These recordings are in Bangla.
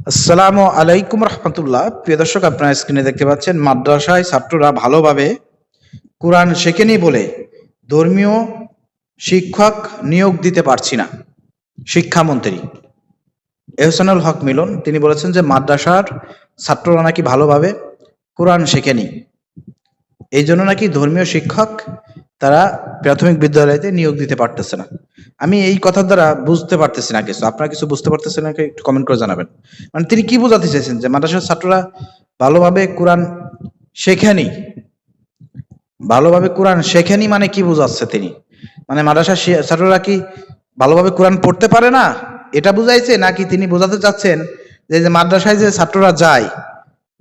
আসসালামু আলাইকুম রহমতুল্লাহ। প্রিয় দর্শক, আপনারা স্ক্রিনে দেখতে পাচ্ছেন মাদ্রাসায় ছাত্ররা ভালোভাবে কোরআন শেখেনি বলে ধর্মীয় শিক্ষক নিয়োগ দিতে পারছি না। শিক্ষামন্ত্রী এহসানুল হক মিলন তিনি বলেছেন যে মাদ্রাসার ছাত্ররা নাকি ভালোভাবে কোরআন শেখেনি, এই জন্য নাকি ধর্মীয় শিক্ষক তারা প্রাথমিক বিদ্যালয়তে নিয়োগ দিতে পারতেছে না। আমি এই কথার দ্বারা বুঝতে পারতেছি না কিছু। আপনারা কিছু বুঝতে পারতেছেন নাকি একটু কমেন্ট করে জানাবেন। মানে তিনি কি বোঝাতে চাইছেন যে মাদ্রাসার ছাত্ররা ভালোভাবে কোরআন শেখেনি? ভালোভাবে কোরআন শেখেনি মানে কি বোঝাচ্ছে তিনি? মানে মাদ্রাসার ছাত্ররা কি ভালোভাবে কোরআন পড়তে পারে না এটা বুঝাইছে, নাকি তিনি বোঝাতে চাচ্ছেন যে মাদ্রাসায় যে ছাত্ররা যায়,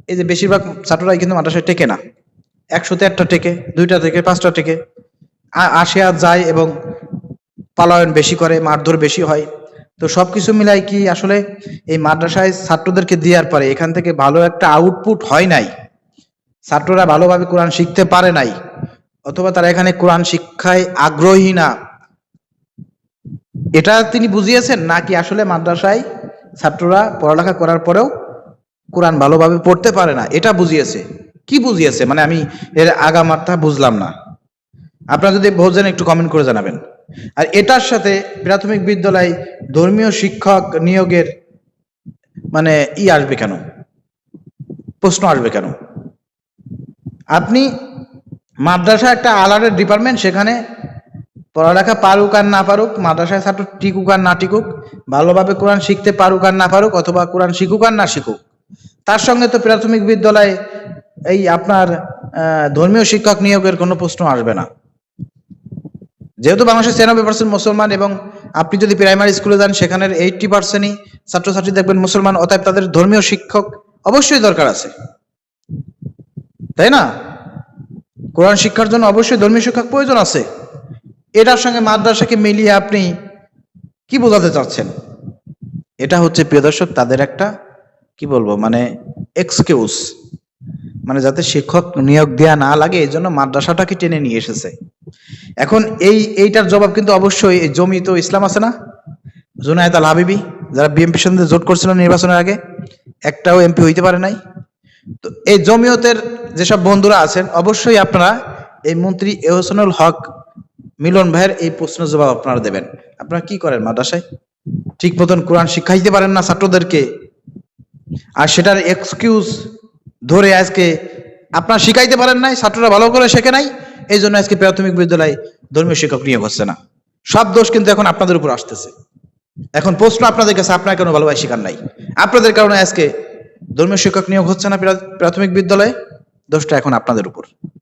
এই যে বেশিরভাগ ছাত্ররাই কিন্তু মাদ্রাসায় টেকে না, 100তে 1টা টেকে, 2টা থেকে 5টা টেকে, আসে আর যায় এবং পালায়ন বেশি করে, মারধর বেশি হয়। তো সবকিছু মিলাই কি আসলে এই মাদ্রাসায় ছাত্রদেরকে দেওয়ার পরে এখান থেকে ভালো একটা আউটপুট হয় নাই, ছাত্ররা ভালোভাবে কোরআন শিখতে পারে নাই, অথবা তারা এখানে কোরআন শিক্ষায় আগ্রহী না, এটা তিনি বুঝিয়েছেন? নাকি আসলে মাদ্রাসায় ছাত্ররা পড়ালেখা করার পরেও কোরআন ভালোভাবে পড়তে পারে না এটা বুঝিয়েছে? কি বুঝিয়েছে মানে আমি এর আগামাথা বুঝলাম না। আপনারা যদি বোঝেন একটু কমেন্ট করে জানাবেন। আর এটার সাথে প্রাথমিক বিদ্যালয় ধর্মীয় শিক্ষক নিয়োগের মানে আসবে কেন, প্রশ্ন আসবে কেন? আপনি মাদ্রাসা একটা আলাদা ডিপার্টমেন্ট, সেখানে পড়ালেখা পারুক আর না পারুক, মাদ্রাসায় ছাত্র টিকুক আর না টিকুক, ভালোভাবে কোরআন শিখতে পারুক আর না পারুক, অথবা কোরআন শিখুক আর না শিখুক, তার সঙ্গে তো প্রাথমিক বিদ্যালয়ে এই আপনার ধর্মীয় শিক্ষক নিয়োগের কোনো প্রশ্ন আসবে না। যেহেতু বাংলাদেশের 96% মুসলমান, এবং আপনি যদি প্রাইমারি স্কুলে যান সেখানের 80%ই ছাত্রছাত্রী দেখবেন মুসলমান, অতএব তাদের ধর্মীয় শিক্ষক অবশ্যই দরকার আছে, তাই না? কোরআন শিক্ষার জন্য অবশ্যই ধর্মীয় শিক্ষক প্রয়োজন আছে। এটার সঙ্গে মাদ্রাসাকে মিলিয়ে আপনি কি বোঝাতে চাচ্ছেন? এটা হচ্ছে প্রিয় দর্শক তাদের একটা কি বলবো মানে এক্সকিউজ, মানে যাতে শিক্ষক নিয়োগ দেয়া না লাগে এই জন্য মাদ্রাসাটাকে টেনে নিয়ে এসেছে। এখন এইটার জবাব কিন্তু অবশ্যই জমিয়ত ইসলাম আছে না, জুনায়েদ আল হাবিবি, যারা বিএনপির সঙ্গে জোট করছিল নির্বাচনের আগে, একটাও এমপি হইতে পারে নাই। তো এই জমিয়তের যেসব বন্ধুরা আছেন অবশ্যই আপনারা এই মন্ত্রী এহসানুল হক মিলন ভাইয়ের এই প্রশ্নের জবাব আপনারা দেবেন। আপনারা কি করেন মাদ্রাসায়? ঠিক মতন কোরআন শিখাইতে পারেন না ছাত্রদেরকে, আর সেটার এক্সকিউজ ধরে আজকে আপনারা শিখাইতে পারেন নাই, ছাত্ররা ভালো করে শেখে নাই, এই জন্য আজকে প্রাথমিক বিদ্যালয়ে ধর্মীয় শিক্ষক নিয়োগ হচ্ছে না। সব দোষ কিন্তু এখন আপনাদের উপর আসতেছে। এখন প্রশ্ন আপনাদের কাছে, আপনারা কেন ভালোভাবে শেখান নাই? আপনাদের কারণে আজকে ধর্মীয় শিক্ষক নিয়োগ হচ্ছে না প্রাথমিক বিদ্যালয়ে, দোষটা এখন আপনাদের উপর।